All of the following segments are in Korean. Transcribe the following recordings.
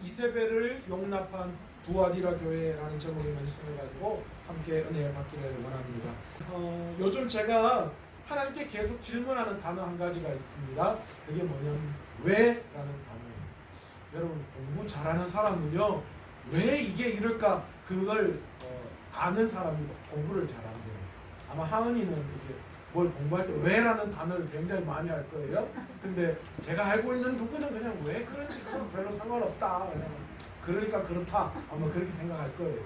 이세벨을 용납한 두아디라 교회라는 제목의 말씀을 가지고 함께 은혜를 받기를 원합니다. 요즘 제가 하나님께 계속 질문하는 단어 한 가지가 있습니다. 그게 뭐냐면 왜라는 단어예요. 여러분, 공부 잘하는 사람은요, 왜 이게 이럴까 그걸 아는 사람이 공부를 잘하는 거예요. 아마 하은이는 이렇게 뭘 공부할 때 왜라는 단어를 굉장히 많이 할 거예요. 근데 제가 알고 있는 누구는 그냥 왜 그런지 그건 별로 상관없다, 그냥 그러니까 그렇다, 아마 그렇게 생각할 거예요.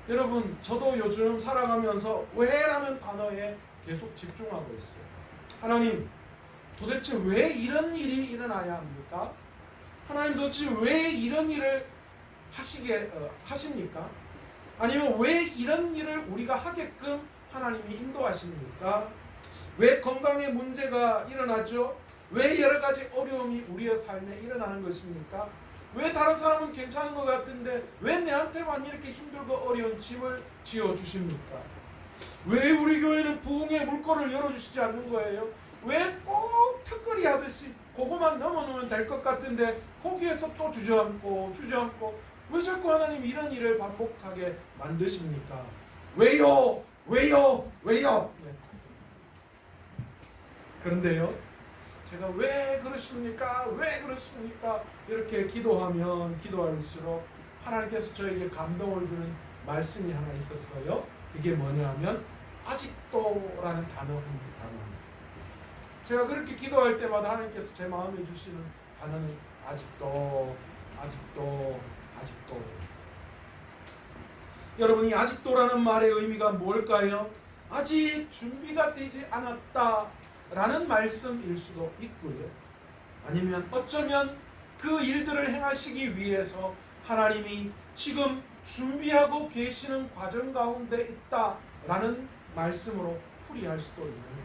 여러분, 저도 요즘 살아가면서 왜라는 단어에 계속 집중하고 있어요. 하나님, 도대체 왜 이런 일이 일어나야 합니까? 하나님, 도대체 왜 이런 일을 하십니까? 아니면 왜 이런 일을 우리가 하게끔 하나님이 인도하십니까? 왜 건강에 문제가 일어나죠? 왜 여러 가지 어려움이 우리의 삶에 일어나는 것입니까? 왜 다른 사람은 괜찮은 것 같은데 왜 내한테만 이렇게 힘들고 어려운 짐을 지어주십니까? 왜 우리 교회는 부흥의 물꼬를 열어주시지 않는 거예요? 왜 꼭 턱걸이 하듯이 그거만 넘어놓으면 될 것 같은데 거기에서 또 주저앉고 왜 자꾸 하나님 이런 일을 반복하게 만드십니까? 왜요? 네. 그런데요, 제가 왜 그러십니까? 이렇게 기도하면 기도할수록 하나님께서 저에게 감동을 주는 말씀이 하나 있었어요. 그게 뭐냐면 아직도라는 단어입니다. 제가 그렇게 기도할 때마다 하나님께서 제 마음에 주시는 단어는 아직도. 여러분, 이 아직도라는 말의 의미가 뭘까요? 아직 준비가 되지 않았다라는 말씀일 수도 있고요. 아니면 어쩌면 그 일들을 행하시기 위해서 하나님이 지금 준비하고 계시는 과정 가운데 있다라는 말씀으로 풀이할 수도 있는 거예요.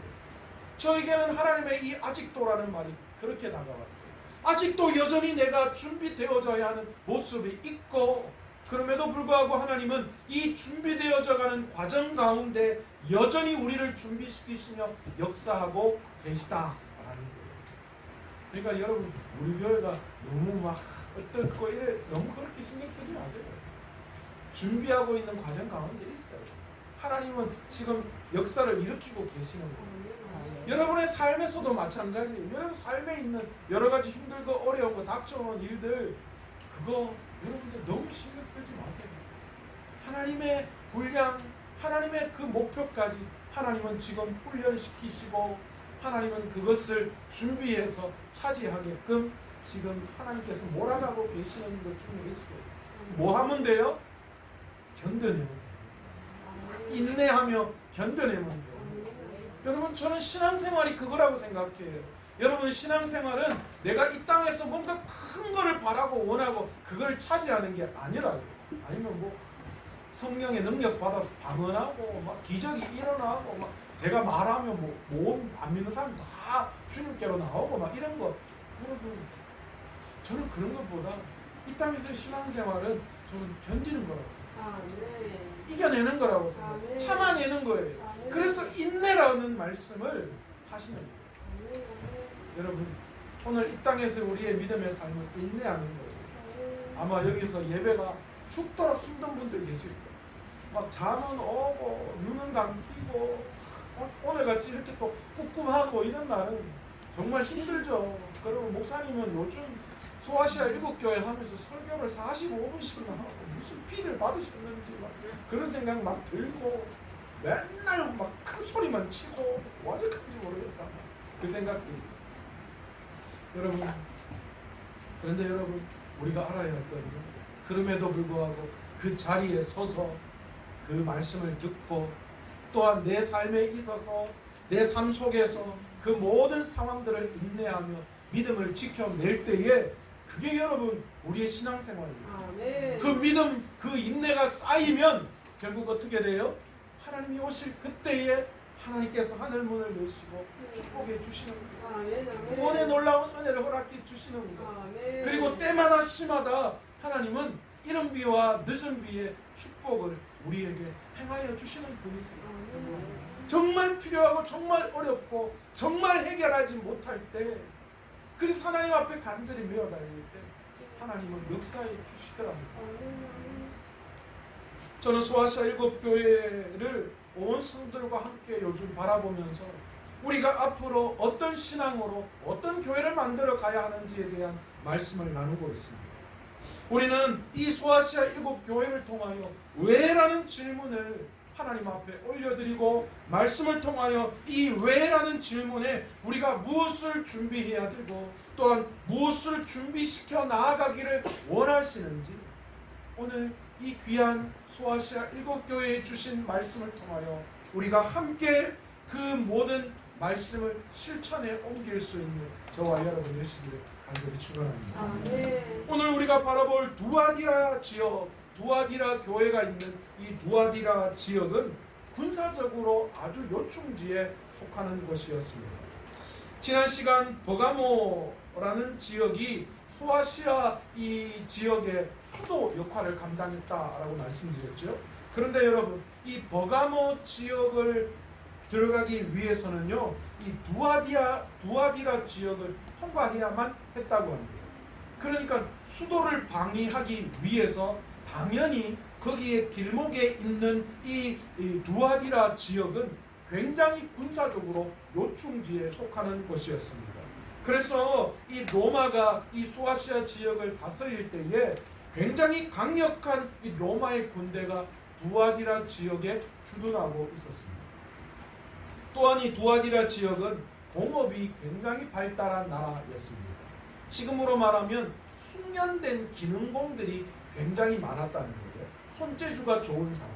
저에게는 하나님의 이 아직도라는 말이 그렇게 다가왔어요. 아직도 여전히 내가 준비되어져야 하는 모습이 있고, 그럼에도 불구하고 하나님은 이 준비되어져가는 과정 가운데 여전히 우리를 준비시키시며 역사하고 계시다라는 거예요. 그러니까 여러분, 우리 교회가 너무 막 어떻고 이래 너무 그렇게 신경 쓰지 마세요. 준비하고 있는 과정 가운데 있어요. 하나님은 지금 역사를 일으키고 계시는 거예요. 여러분의 삶에서도 마찬가지예요. 여러분 삶에 있는 여러 가지 힘들고 어려운 거, 닥쳐오는 일들, 그거 여러분들 너무 신경 쓰지 마세요. 하나님의 분량, 하나님의 그 목표까지 하나님은 지금 훈련시키시고, 하나님은 그것을 준비해서 차지하게끔 지금 하나님께서 몰아가고 계시는 것 중에 있어요. 뭐 하면 돼요? 견뎌내면 돼요. 인내하며 견뎌내면 돼요. 여러분, 저는 신앙생활이 그거라고 생각해요. 여러분, 신앙생활은 내가 이 땅에서 뭔가 큰 거를 바라고 원하고 그걸 차지하는 게 아니라요. 아니면 뭐 성령의 능력 받아서 방언하고 막 기적이 일어나고 막 내가 말하면 뭐 안 믿는 사람 다 주님께로 나오고 막 이런 거. 여러분, 저는 그런 것보다 이 땅에서의 신앙생활은 저는 견디는 거라고 생각해요. 이겨내는 거라고 생각해요. 참아내는 거예요. 그래서 인내라는 말씀을 하시는 거예요. 여러분, 오늘 이 땅에서 우리의 믿음의 삶은 인내하는 거예요. 아마 여기서 예배가 죽도록 힘든 분들 계실 거예요. 막 잠은 오고 눈은 감기고 오늘같이 이렇게 또 꿉꿉하고 이런 날은 정말 힘들죠. 그리고 목사님은 요즘 소아시아 7교회 하면서 설교를 45분씩이나 하고 무슨 피를 받으셨는지 막 그런 생각 막 들고 맨날 막 큰 소리만 치고 와적한지 모르겠다, 그 생각들이. 여러분, 그런데 여러분, 우리가 알아야 할 거는요, 그럼에도 불구하고 그 자리에 서서 그 말씀을 듣고 또한 내 삶에 있어서 내 삶 속에서 그 모든 상황들을 인내하며 믿음을 지켜낼 때에 그게 여러분 우리의 신앙생활이에요. 그 믿음, 그 인내가 쌓이면 결국 어떻게 돼요? 하나님이 오실 그때에 하나님께서 하늘 문을 여시고 축복해 주시는 거예요. 구원의 놀라운 은혜를 허락해 주시는 거예요. 그리고 때마다 시마다 하나님은 이른 비와 늦은 비의 축복을 우리에게 행하여 주시는 분이세요. 정말 필요하고 정말 어렵고 정말 해결하지 못할 때, 그래서 하나님 앞에 간절히 메어 달릴 때 하나님은 역사해 주시더랍니다. 저는 소아시아 일곱 교회를 온 성들과 함께 요즘 바라보면서 우리가 앞으로 어떤 신앙으로 어떤 교회를 만들어 가야 하는지에 대한 말씀을 나누고 있습니다. 우리는 이 소아시아 일곱 교회를 통하여 왜라는 질문을 하나님 앞에 올려드리고 말씀을 통하여 이 왜라는 질문에 우리가 무엇을 준비해야 되고 또한 무엇을 준비시켜 나아가기를 원하시는지 오늘 이 귀한 소아시아 일곱 교회에 주신 말씀을 통하여 우리가 함께 그 모든 말씀을 실천에 옮길 수 있는 저와 여러분 되시기를 간절히 축원합니다. 오늘 우리가 바라볼 두아디라 지역, 두아디라 교회가 있는 이 두아디라 지역은 군사적으로 아주 요충지에 속하는 곳이었습니다. 지난 시간 버가모라는 지역이 소아시아 이 지역의 수도 역할을 감당했다라고 말씀드렸죠. 그런데 여러분, 이 버가모 지역을 들어가기 위해서는요, 이 두아디라 지역을 통과해야만 했다고 합니다. 그러니까 수도를 방위하기 위해서 당연히 거기에 길목에 있는 이 두아디라 지역은 굉장히 군사적으로 요충지에 속하는 곳이었습니다. 그래서 이 로마가 이 소아시아 지역을 다스릴 때에 굉장히 강력한 이 로마의 군대가 두아디라 지역에 주둔하고 있었습니다. 또한 이 두아디라 지역은 공업이 굉장히 발달한 나라였습니다. 지금으로 말하면 숙련된 기능공들이 굉장히 많았다는 거예요. 손재주가 좋은 사람.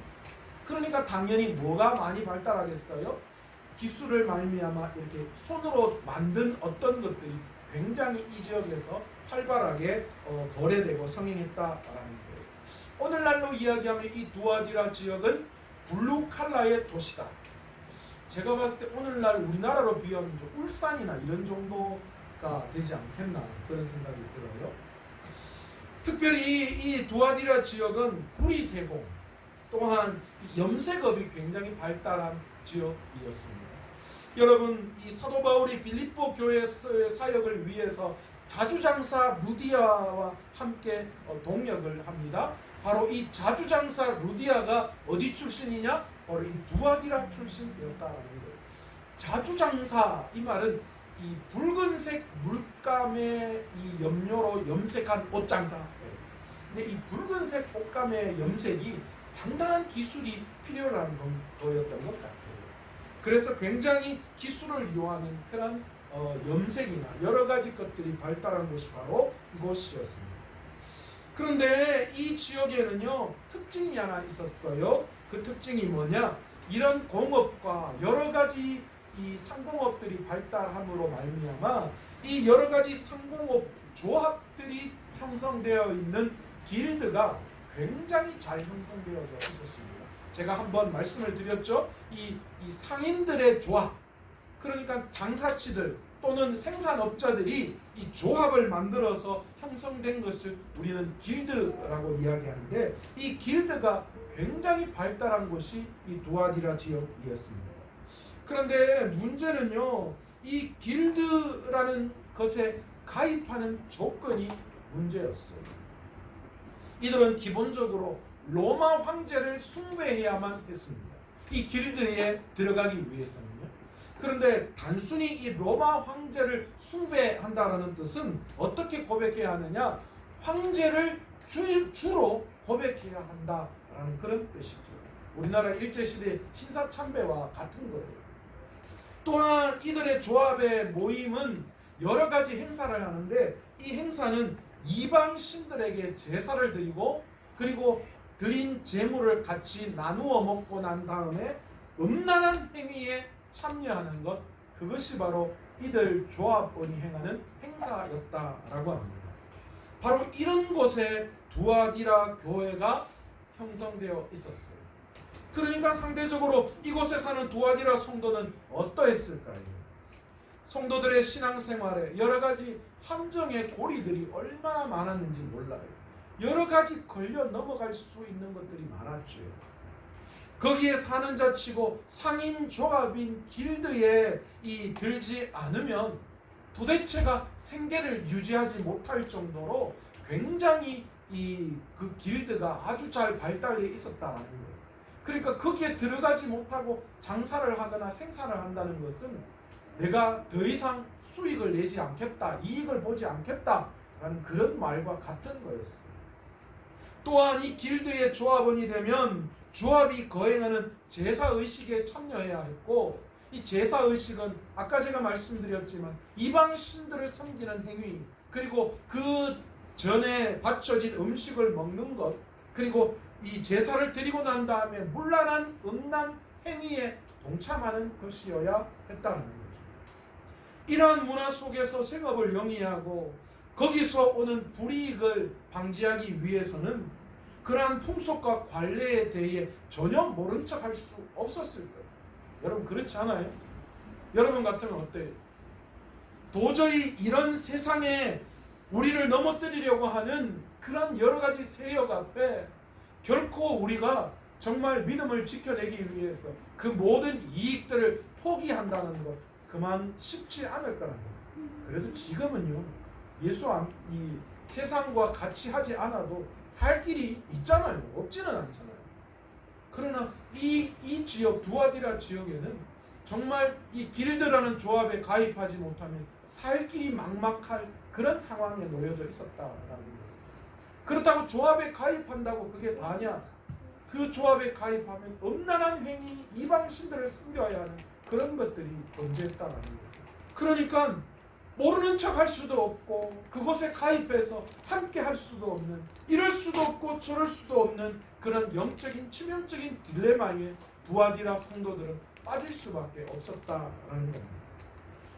그러니까 당연히 뭐가 많이 발달하겠어요? 기술을 말미암아 이렇게 손으로 만든 어떤 것들이 굉장히 이 지역에서 활발하게 거래되고 성행했다라는 거예요. 오늘날로 이야기하면 이 두아디라 지역은 블루 칼라의 도시다. 제가 봤을 때 오늘날 우리나라로 비하면 울산이나 이런 정도가 되지 않겠나 그런 생각이 들어요. 특별히 이 두아디라 지역은 구리세공 또한 염색업이 굉장히 발달한 지역이었습니다. 여러분, 이 사도 바울이 빌립보 교회의 사역을 위해서 자주장사 루디아와 함께 동역을 합니다. 바로 이 자주장사 루디아가 어디 출신이냐? 바로 이 두아디라 출신이었다라는 거예요. 자주장사, 이 말은 이 붉은색 물감의 이 염료로 염색한 옷장사. 근데 이 붉은색 옷감의 염색이 상당한 기술이 필요한 거였던 것 같아요. 그래서 굉장히 기술을 요하는 그런 염색이나 여러 가지 것들이 발달한 곳이 바로 이곳이었습니다. 그런데 이 지역에는요, 특징이 하나 있었어요. 그 특징이 뭐냐? 이런 공업과 여러 가지 이 상공업들이 발달함으로 말미암아 이 여러 가지 상공업 조합들이 형성되어 있는 길드가 굉장히 잘 형성되어져 있었습니다. 제가 한번 말씀을 드렸죠. 이 상인들의 조합, 그러니까 장사치들 또는 생산업자들이 이 조합을 만들어서 형성된 것을 우리는 길드라고 이야기하는데, 이 길드가 굉장히 발달한 곳이 이 두아디라 지역이었습니다. 그런데 문제는요, 이 길드라는 것에 가입하는 조건이 문제였어요. 이들은 기본적으로 로마 황제를 숭배해야만 했습니다. 이 길드에 들어가기 위해서는요. 그런데 단순히 이 로마 황제를 숭배한다는 뜻은 어떻게 고백해야 하느냐? 황제를 주로 고백해야 한다라는 그런 뜻이죠. 우리나라 일제시대 신사참배와 같은 거예요. 또한 이들의 조합의 모임은 여러 가지 행사를 하는데, 이 행사는 이방 신들에게 제사를 드리고 그리고 드린 제물을 같이 나누어 먹고 난 다음에 음란한 행위에 참여하는 것, 그것이 바로 이들 조합원이 행하는 행사였다라고 합니다. 바로 이런 곳에 두아디라 교회가 형성되어 있었어요. 그러니까 상대적으로 이곳에 사는 두아디라 성도는 어떠했을까요? 성도들의 신앙생활에 여러 가지 함정의 고리들이 얼마나 많았는지 몰라요. 여러 가지 걸려 넘어갈 수 있는 것들이 많았죠. 거기에 사는 자치고 상인 조합인 길드에 들지 않으면 도대체가 생계를 유지하지 못할 정도로 굉장히 그 길드가 아주 잘 발달해 있었다라는 거예요. 그러니까 거기에 들어가지 못하고 장사를 하거나 생산을 한다는 것은 내가 더 이상 수익을 내지 않겠다, 이익을 보지 않겠다라는 그런 말과 같은 거였어요. 또한 이 길드의 조합원이 되면 조합이 거행하는 제사의식에 참여해야 했고, 이 제사의식은 아까 제가 말씀드렸지만 이방 신들을 섬기는 행위, 그리고 그 전에 바쳐진 음식을 먹는 것, 그리고 이 제사를 드리고 난 다음에 문란한 음란 행위에 동참하는 것이어야 했다는 거죠. 이러한 문화 속에서 생업을 영위하고 거기서 오는 불이익을 방지하기 위해서는 그러한 풍속과 관례에 대해 전혀 모른 척 할 수 없었을 거예요. 여러분 그렇지 않아요? 여러분 같으면 어때요? 도저히 이런 세상에 우리를 넘어뜨리려고 하는 그런 여러 가지 세력 앞에 결코 우리가 정말 믿음을 지켜내기 위해서 그 모든 이익들을 포기한다는 것, 그만 쉽지 않을 거라는 거예요. 그래도 지금은요, 이 세상과 같이 하지 않아도 살 길이 있잖아요. 없지는 않잖아요. 그러나 이 지역, 두아디라 지역에는 정말 이 길드라는 조합에 가입하지 못하면 살 길이 막막할 그런 상황에 놓여져 있었다라는 거예요. 그렇다고 조합에 가입한다고 그게 다냐? 그 조합에 가입하면 음란한 행위, 이방 신들을 섬겨야 하는 그런 것들이 존재했다는 거죠. 그러니까 모르는 척 할 수도 없고 그곳에 가입해서 함께 할 수도 없는, 이럴 수도 없고 저럴 수도 없는 그런 영적인 치명적인 딜레마에 두아디라 성도들은 빠질 수밖에 없었다라는 겁니다.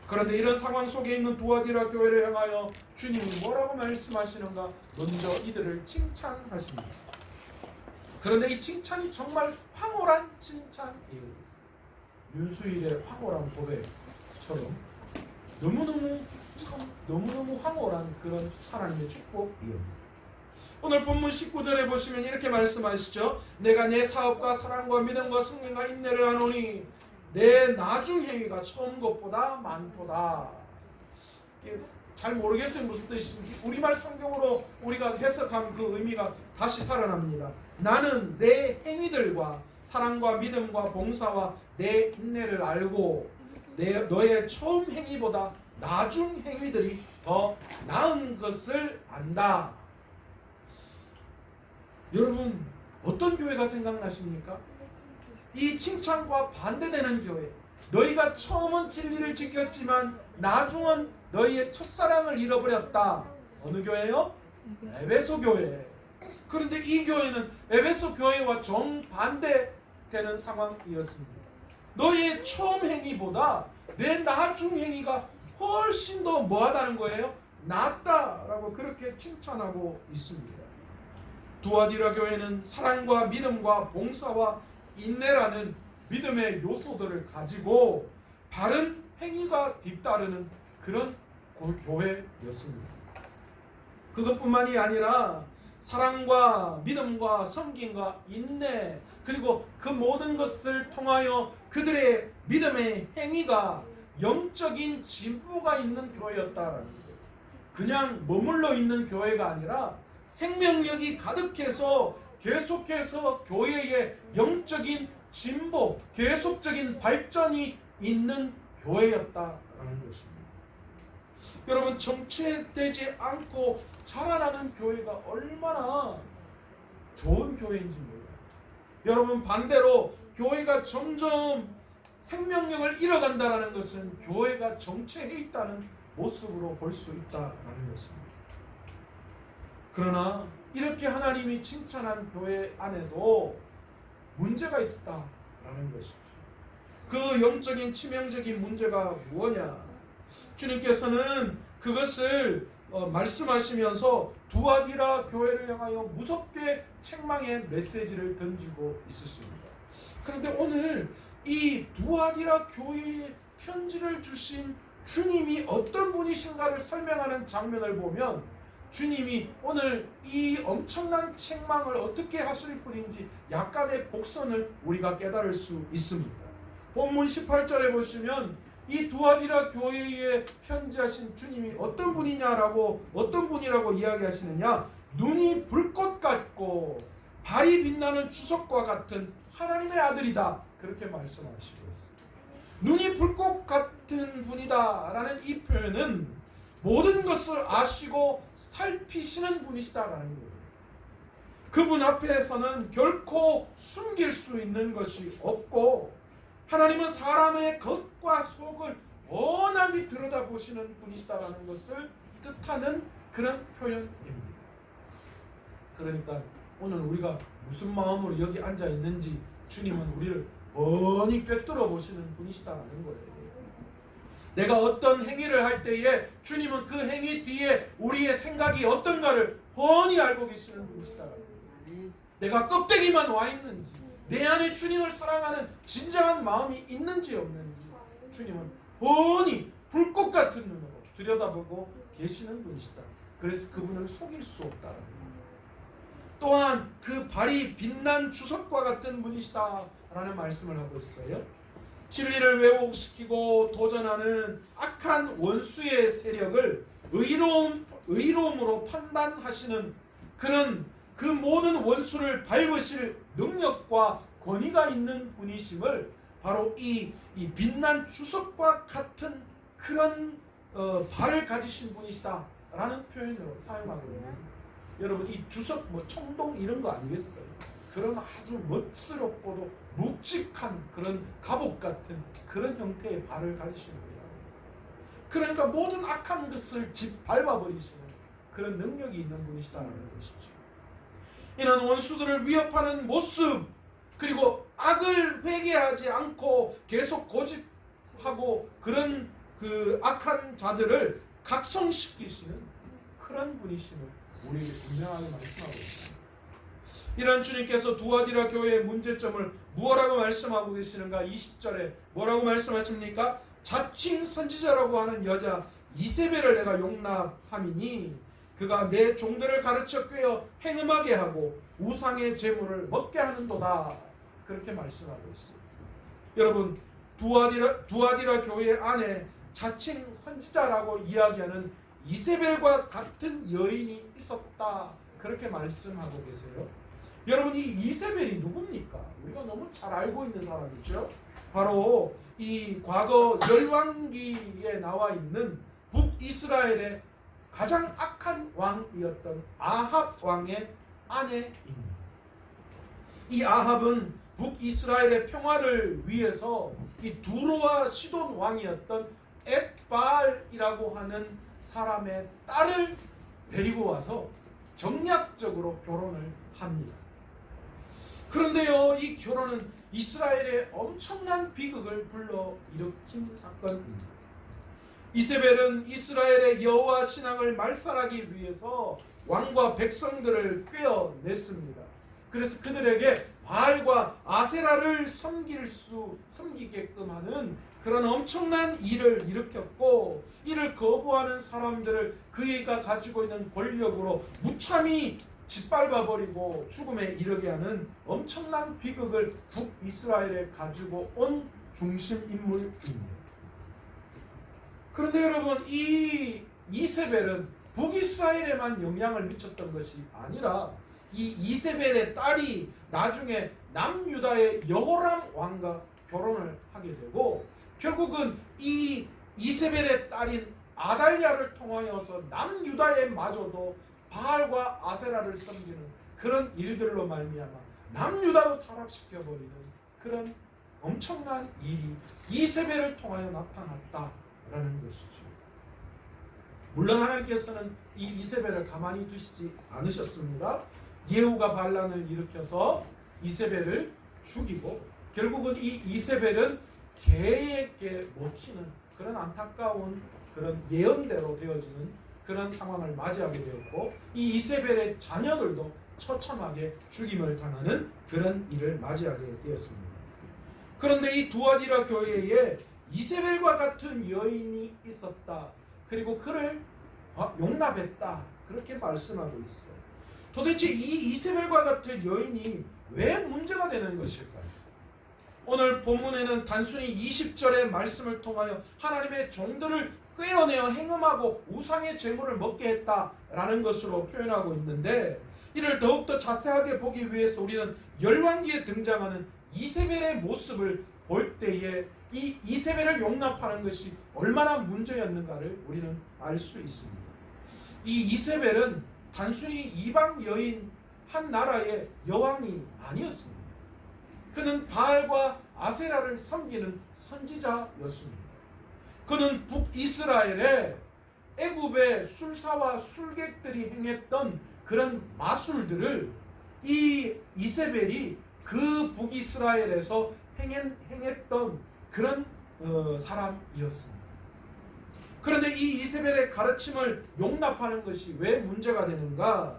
그런데 이런 상황 속에 있는 두아디라 교회를 향하여 주님이 뭐라고 말씀하시는가? 먼저 이들을 칭찬하십니다. 그런데 이 칭찬이 정말 황홀한 칭찬이에요. 윤수일의 황홀한 고백처럼 너무너무 황홀한 그런 하나님의 축복이에요. 오늘 본문 19절에 보시면 이렇게 말씀하시죠. 내가 내 사업과 사랑과 믿음과 승리와 인내를 하노니 내 나중 행위가 처음 것보다 많도다. 잘 모르겠어요. 무슨 뜻인지. 우리말 성경으로 우리가 해석한 그 의미가 다시 살아납니다. 나는 내 행위들과 사랑과 믿음과 봉사와 내 인내를 알고 너의 처음 행위보다 나중 행위들이 더 나은 것을 안다. 여러분 어떤 교회가 생각나십니까? 이 칭찬과 반대되는 교회. 너희가 처음은 진리를 지켰지만 나중은 너희의 첫사랑을 잃어버렸다. 어느 교회요? 에베소 교회. 그런데 이 교회는 에베소 교회와 정반대되는 상황이었습니다. 너희의 처음 행위보다 내 나중 행위가 훨씬 더 뭐하다는 거예요? 낫다라고 그렇게 칭찬하고 있습니다. 두아디라 교회는 사랑과 믿음과 봉사와 인내라는 믿음의 요소들을 가지고 바른 행위가 뒤따르는 그런 교회였습니다. 그것뿐만이 아니라 사랑과 믿음과 섬김과 인내, 그리고 그 모든 것을 통하여 그들의 믿음의 행위가 영적인 진보가 있는 교회였다라는 거예요. 그냥 머물러 있는 교회가 아니라 생명력이 가득해서 계속해서 교회의 영적인 진보, 계속적인 발전이 있는 교회였다라는 것입니다. 여러분 정체되지 않고 자라나는 교회가 얼마나 좋은 교회인지 몰라요. 여러분 반대로 교회가 점점 생명력을 잃어간다는 것은 교회가 정체해 있다는 모습으로 볼 수 있다는 것입니다. 그러나 이렇게 하나님이 칭찬한 교회 안에도 문제가 있었다라는 것이죠. 그 영적인 치명적인 문제가 무엇냐? 주님께서는 그것을 말씀하시면서 두아디라 교회를 향하여 무섭게 책망의 메시지를 던지고 있으십니다. 그런데 오늘 이 두아디라 교회에 편지를 주신 주님이 어떤 분이신가를 설명하는 장면을 보면 주님이 오늘 이 엄청난 책망을 어떻게 하실 분인지 약간의 복선을 우리가 깨달을 수 있습니다. 본문 18절에 보시면 이 두아디라 교회에 편지하신 주님이 어떤 분이라고 이야기하시느냐? 눈이 불꽃 같고 발이 빛나는 주석과 같은 하나님의 아들이다. 그렇게 말씀하시고 있습니다. 눈이 불꽃 같은 분이다 라는 이 표현은 모든 것을 아시고 살피시는 분이시다라는 거예요. 그분 앞에서는 결코 숨길 수 있는 것이 없고, 하나님은 사람의 겉과 속을 원하게 들여다보시는 분이시다라는 것을 뜻하는 그런 표현입니다. 그러니까 오늘 우리가 무슨 마음으로 여기 앉아 있는지 주님은 우리를 뻔히 꿰뚫어 보시는 분이시다라는 거예요. 내가 어떤 행위를 할 때에 주님은 그 행위 뒤에 우리의 생각이 어떤가를 뻔히 알고 계시는 분이시다라는 거예요. 내가 껍데기만 와 있는지, 내 안에 주님을 사랑하는 진정한 마음이 있는지 없는지 주님은 뻔히 불꽃 같은 눈으로 들여다보고 계시는 분이시다. 그래서 그분을 속일 수 없다라는 거예요. 또한 그 발이 빛난 주석과 같은 분이시다라는 말씀을 하고 있어요. 진리를 왜곡시키고 도전하는 악한 원수의 세력을 의로움으로 판단하시는 그 모든 원수를 밟으실 능력과 권위가 있는 분이심을 바로 이 빛난 주석과 같은 그런 발을 가지신 분이시다라는 표현으로 사용하고 있는. 여러분, 이 주석 청동 이런 거 아니겠어요? 그런 아주 멋스럽고도 묵직한 그런 갑옷 같은 그런 형태의 발을 가지시는 거예요. 그러니까 모든 악한 것을 밟아버리시는 그런 능력이 있는 분이시다는 것이죠. 이는 원수들을 위협하는 모습, 그리고 악을 회개하지 않고 계속 고집하고 그런 그 악한 자들을 각성시키시는 그런 분이심을 우리에게 분명하게 말씀하고 있습니다. 이런 주님께서 두아디라 교회의 문제점을 무엇라고 말씀하고 계시는가? 20절에 뭐라고 말씀하십니까? 자칭 선지자라고 하는 여자 이세벨을 내가 용납함이니 그가 내 종들을 가르쳐 꿰어 행음하게 하고 우상의 제물을 먹게 하는도다. 그렇게 말씀하고 있어요. 여러분, 두아디라 교회 안에 자칭 선지자라고 이야기하는 이세벨과 같은 여인이 있었다. 그렇게 말씀하고 계세요. 여러분, 이 이세벨이 누굽니까? 우리가 너무 잘 알고 있는 사람이죠. 바로 이 과거 열왕기에 나와 있는 북이스라엘의 가장 악한 왕이었던 아합 왕의 아내입니다. 이 아합은 북이스라엘의 평화를 위해서 이 두로와 시돈 왕이었던 엣바알이라고 하는 사람의 딸을 데리고 와서 정략적으로 결혼을 합니다. 그런데요, 이 결혼은 이스라엘에 엄청난 비극을 불러일으킨 사건입니다. 이세벨은 이스라엘의 여호와 신앙을 말살하기 위해서 왕과 백성들을 꿰어냈습니다. 그래서 그들에게 바알과 아세라를 섬기게끔 하는 그런 엄청난 일을 일으켰고, 이를 거부하는 사람들을 그가 가지고 있는 권력으로 무참히 짓밟아버리고 죽음에 이르게 하는 엄청난 비극을 북이스라엘에 가지고 온 중심인물입니다. 그런데 여러분, 이 이세벨은 북이스라엘에만 영향을 미쳤던 것이 아니라 이 이세벨의 딸이 나중에 남유다의 여호람 왕과 결혼을 하게 되고, 결국은 이 이세벨의 딸인 아달랴를 통하여서 남유다에 마저도 바알과 아세라를 섬기는 그런 일들로 말미암아 남유다도 타락시켜버리는 그런 엄청난 일이 이세벨을 통하여 나타났다라는 것이죠. 물론 하나님께서는 이 이세벨을 가만히 두시지 않으셨습니다. 예후가 반란을 일으켜서 이세벨을 죽이고, 결국은 이 이세벨은 개에게 먹히는 그런 안타까운 그런 예언대로 되어지는 그런 상황을 맞이하게 되었고, 이 이세벨의 자녀들도 처참하게 죽임을 당하는 그런 일을 맞이하게 되었습니다. 그런데 이 두아디라 교회에 이세벨과 같은 여인이 있었다. 그리고 그를 용납했다. 그렇게 말씀하고 있어요. 도대체 이 이세벨과 같은 여인이 왜 문제가 되는 것일까요? 오늘 본문에는 단순히 20절의 말씀을 통하여 하나님의 종들을 꿰어내어 행음하고 우상의 제물을 먹게 했다라는 것으로 표현하고 있는데, 이를 더욱더 자세하게 보기 위해서 우리는 열왕기에 등장하는 이세벨의 모습을 볼 때에 이 이세벨을 용납하는 것이 얼마나 문제였는가를 우리는 알 수 있습니다. 이 이세벨은 단순히 이방 여인 한 나라의 여왕이 아니었습니다. 그는 바알과 아세라를 섬기는 선지자였습니다. 그는 북이스라엘에 애굽의 술사와 술객들이 행했던 그런 마술들을 이 이세벨이 그 북이스라엘에서 행했던 그런 사람이었습니다. 그런데 이 이세벨의 가르침을 용납하는 것이 왜 문제가 되는가?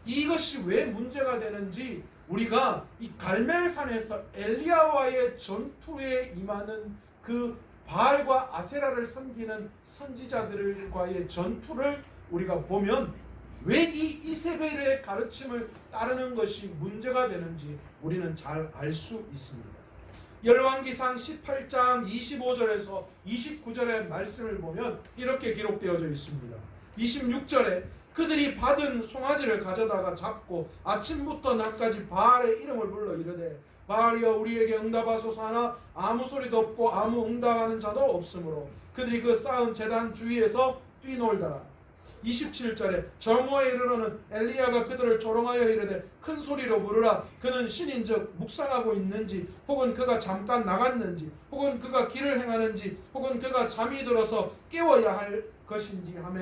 이것이 왜 문제가 되는지 우리가 이 갈멜산에서 엘리야와의 전투에 임하는 그 바알과 아세라를 섬기는 선지자들과의 전투를 우리가 보면 왜 이 이세벨의 가르침을 따르는 것이 문제가 되는지 우리는 잘 알 수 있습니다. 열왕기상 18장 25절에서 29절의 말씀을 보면 이렇게 기록되어져 있습니다. 26절에 그들이 받은 송아지를 가져다가 잡고 아침부터 낮까지 바알의 이름을 불러 이르되 바알이여 우리에게 응답하소서 하나 아무 소리도 없고 아무 응답하는 자도 없으므로 그들이 그 쌓은 제단 주위에서 뛰놀더라. 27절에 정오에 이르러는 엘리야가 그들을 조롱하여 이르되 큰 소리로 부르라. 그는 신인즉 묵상하고 있는지 혹은 그가 잠깐 나갔는지 혹은 그가 길을 행하는지 혹은 그가 잠이 들어서 깨워야 할 것인지 하며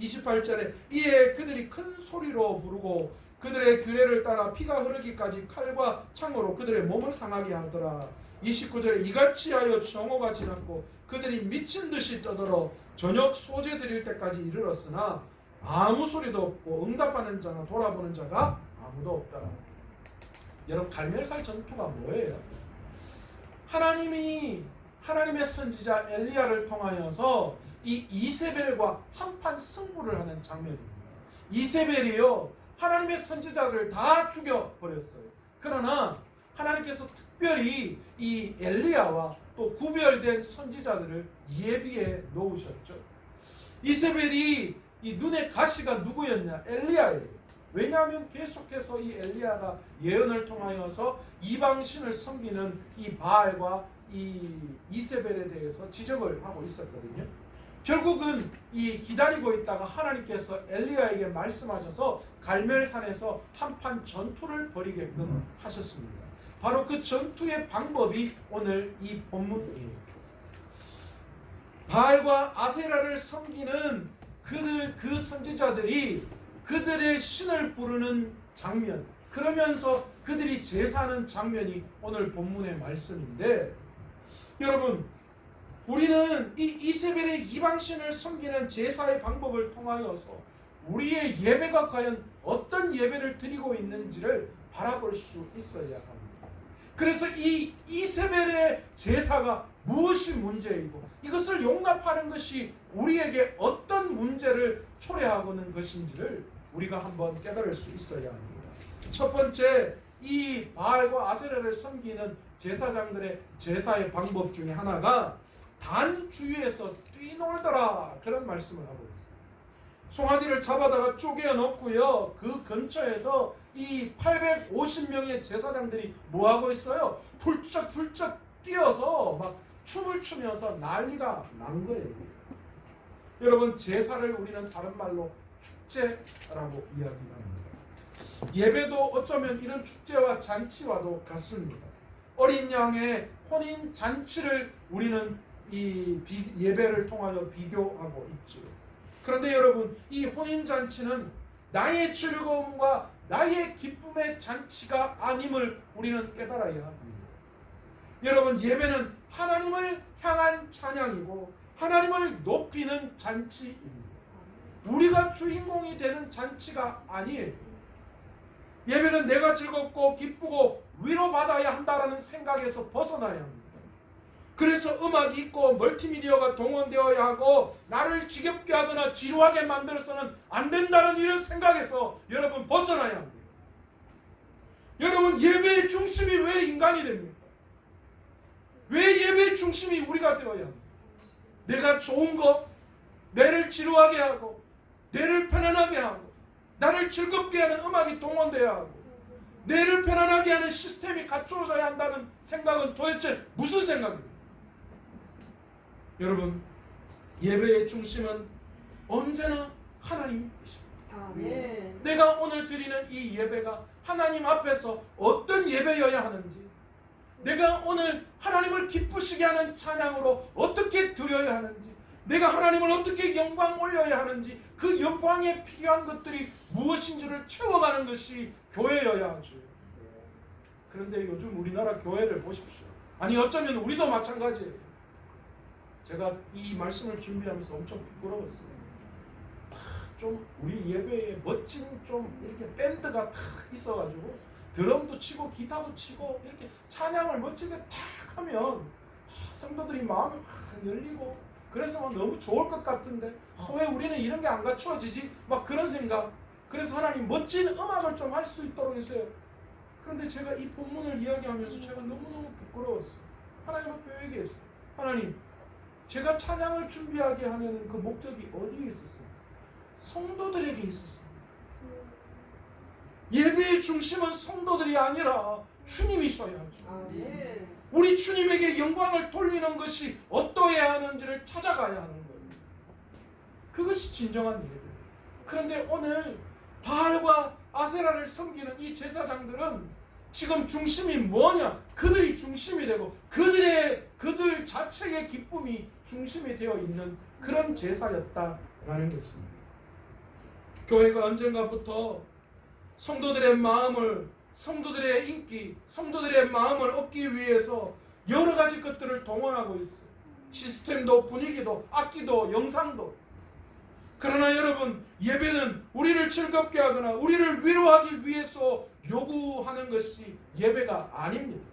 28절에 이에 그들이 큰 소리로 부르고 그들의 규례를 따라 피가 흐르기까지 칼과 창으로 그들의 몸을 상하게 하더라. 29절에 이같이 하여 정오가 지났고 그들이 미친 듯이 떠들어 저녁 소재 드릴 때까지 이르렀으나 아무 소리도 없고 응답하는 자나 돌아보는 자가 아무도 없다. 여러분, 갈멜살 전투가 뭐예요? 하나님의 선지자 엘리야를 통하여서 이 이세벨과 한판 승부를 하는 장면입니다. 이세벨이요 하나님의 선지자를 다 죽여버렸어요. 그러나 하나님께서 특별히 이 엘리야와 또 구별된 선지자들을 예비해 놓으셨죠. 이세벨이 이 눈의 가시가 누구였냐? 엘리야예요. 왜냐하면 계속해서 이 엘리야가 예언을 통하여서 이방신을 섬기는 이 바알과 이 이세벨에 대해서 지적을 하고 있었거든요. 결국은 이 기다리고 있다가 하나님께서 엘리야에게 말씀하셔서 갈멜산에서 한판 전투를 벌이게끔 하셨습니다. 바로 그 전투의 방법이 오늘 이 본문이에요. 바알과 아세라를 섬기는 그 선지자들이 그들의 신을 부르는 장면, 그러면서 그들이 제사하는 장면이 오늘 본문의 말씀인데, 여러분, 우리는 이 이세벨의 이방신을 섬기는 제사의 방법을 통하여서 우리의 예배가 과연 어떤 예배를 드리고 있는지를 바라볼 수 있어야 합니다. 그래서 이 이세벨의 제사가 무엇이 문제이고 이것을 용납하는 것이 우리에게 어떤 문제를 초래하고는 것인지를 우리가 한번 깨달을 수 있어야 합니다. 첫 번째, 이 바알과 아세라를 섬기는 제사장들의 제사의 방법 중에 하나가 단 주위에서 뛰놀더라, 그런 말씀을 하고 있어요. 송아지를 잡아다가 쪼개어 놓고요, 그 근처에서 이 850명의 제사장들이 뭐하고 있어요? 훌쩍훌쩍 뛰어서 막 춤을 추면서 난리가 난 거예요. 여러분, 제사를 우리는 다른 말로 축제라고 이야기합니다. 예배도 어쩌면 이런 축제와 잔치와도 같습니다. 어린 양의 혼인 잔치를 우리는 이 예배를 통하여 비교하고 있죠. 그런데 여러분, 이 혼인 잔치는 나의 즐거움과 나의 기쁨의 잔치가 아님을 우리는 깨달아야 합니다. 여러분, 예배는 하나님을 향한 찬양이고 하나님을 높이는 잔치입니다. 우리가 주인공이 되는 잔치가 아니에요. 예배는 내가 즐겁고 기쁘고 위로받아야 한다라는 생각에서 벗어나야 합니다. 그래서 음악이 있고 멀티미디어가 동원되어야 하고 나를 지겹게 하거나 지루하게 만들어서는 안 된다는 이런 생각에서 여러분 벗어나야 합니다. 여러분, 예배의 중심이 왜 인간이 됩니까? 왜 예배의 중심이 우리가 되어야 합니까? 내가 좋은 것, 내를 지루하게 하고 내를 편안하게 하고 나를 즐겁게 하는 음악이 동원돼야 하고 내를 편안하게 하는 시스템이 갖추어져야 한다는 생각은 도대체 무슨 생각입니까? 여러분, 예배의 중심은 언제나 하나님이십니다. 아멘. 내가 오늘 드리는 이 예배가 하나님 앞에서 어떤 예배여야 하는지, 내가 오늘 하나님을 기쁘시게 하는 찬양으로 어떻게 드려야 하는지, 내가 하나님을 어떻게 영광 올려야 하는지, 그 영광에 필요한 것들이 무엇인지를 채워가는 것이 교회여야 하죠. 그런데 요즘 우리나라 교회를 보십시오. 아니 어쩌면 우리도 마찬가지예요. 제가 이 말씀을 준비하면서 엄청 부끄러웠어요. 좀 우리 예배에 멋진 좀 이렇게 밴드가 탁 있어가지고 드럼도 치고 기타도 치고 이렇게 찬양을 멋지게 탁 하면 성도들이 마음이 확 열리고 그래서 막 너무 좋을 것 같은데 왜 우리는 이런 게 안 갖추어지지? 막 그런 생각. 그래서 하나님 멋진 음악을 좀 할 수 있도록 해주세요. 그런데 제가 이 본문을 이야기하면서 제가 너무너무 부끄러웠어요. 하나님 앞에 얘기했어요. 하나님, 제가 찬양을 준비하게 하는 그 목적이 어디에 있었습니까? 성도들에게 있었습니다. 예배의 중심은 성도들이 아니라 주님이셔야 하죠. 아멘. 우리 주님에게 영광을 돌리는 것이 어떠해야 하는지를 찾아가야 하는 거예요. 그것이 진정한 예배. 그런데 오늘 바알과 아세라를 섬기는 이 제사장들은 지금 중심이 뭐냐? 그들이 중심이 되고 그들 자체의 기쁨이 중심이 되어 있는 그런 제사였다라는 것입니다. 교회가 언젠가부터 성도들의 마음을, 성도들의 인기, 성도들의 마음을 얻기 위해서 여러 가지 것들을 동원하고 있어요. 시스템도, 분위기도, 악기도, 영상도. 그러나 여러분, 예배는 우리를 즐겁게 하거나 우리를 위로하기 위해서 요구하는 것이 예배가 아닙니다.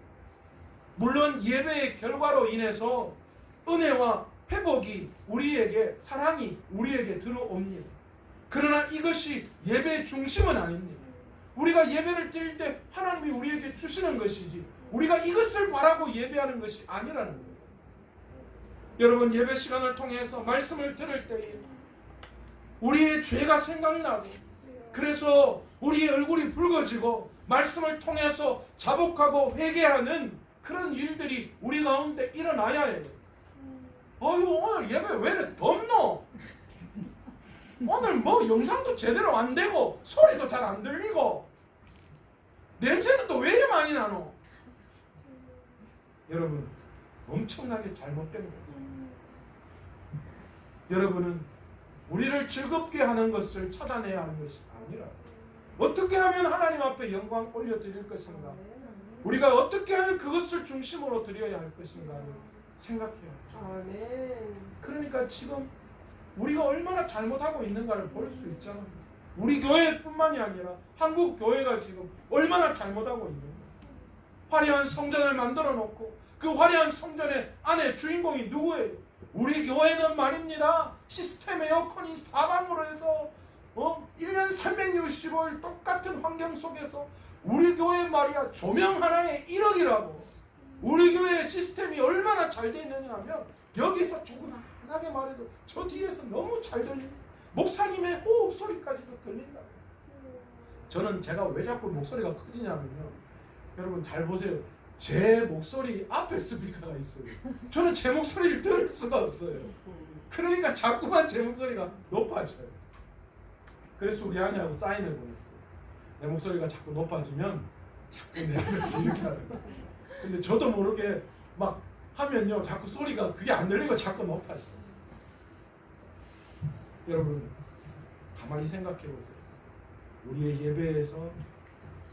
물론 예배의 결과로 인해서 은혜와 회복이 우리에게, 사랑이 우리에게 들어옵니다. 그러나 이것이 예배의 중심은 아닙니다. 우리가 예배를 드릴 때 하나님이 우리에게 주시는 것이지 우리가 이것을 바라고 예배하는 것이 아니라는 거예요. 여러분, 예배 시간을 통해서 말씀을 들을 때에 우리의 죄가 생각나고 그래서 우리의 얼굴이 붉어지고 말씀을 통해서 자복하고 회개하는 그런 일들이 우리 가운데 일어나야 해요. 어휴, 오늘 예배 왜 이렇게 덥노? 오늘 뭐 영상도 제대로 안 되고 소리도 잘 안 들리고 냄새는 또 왜 이렇게 많이 나노? 여러분, 엄청나게 잘못된 거예요. 여러분은 우리를 즐겁게 하는 것을 찾아내야 하는 것이 아니라 어떻게 하면 하나님 앞에 영광 올려드릴 것인가, 우리가 어떻게 하면 그것을 중심으로 드려야 할 것인가를 생각해야 해요. 그러니까 지금 우리가 얼마나 잘못하고 있는가를 볼 수 있잖아요. 우리 교회뿐만이 아니라 한국 교회가 지금 얼마나 잘못하고 있는가. 화려한 성전을 만들어 놓고 그 화려한 성전의 안에 주인공이 누구예요? 우리 교회는 말입니다. 시스템 에어컨이 사방으로 해서 1년 365일 똑같은 환경 속에서 우리 교회 말이야 조명 하나에 1억이라고. 우리 교회 시스템이 얼마나 잘 돼 있느냐 하면 여기서 조그만하게 말해도 저 뒤에서 너무 잘 들립니다. 목사님의 호흡 소리까지도 들린다. 저는 제가 왜 자꾸 목소리가 커지냐면요, 여러분 잘 보세요. 제 목소리 앞에 스피커가 있어요. 저는 제 목소리를 들을 수가 없어요. 그러니까 자꾸만 제 목소리가 높아져요. 그래서 우리 아내하고 사인을 보냈어요. 내 목소리가 자꾸 높아지면 자꾸 내 앞에서 이렇게 하는 거예요. 근데 저도 모르게 막 하면요, 자꾸 소리가 그게 안 들리고 자꾸 높아져요. 여러분, 가만히 생각해 보세요. 우리의 예배에서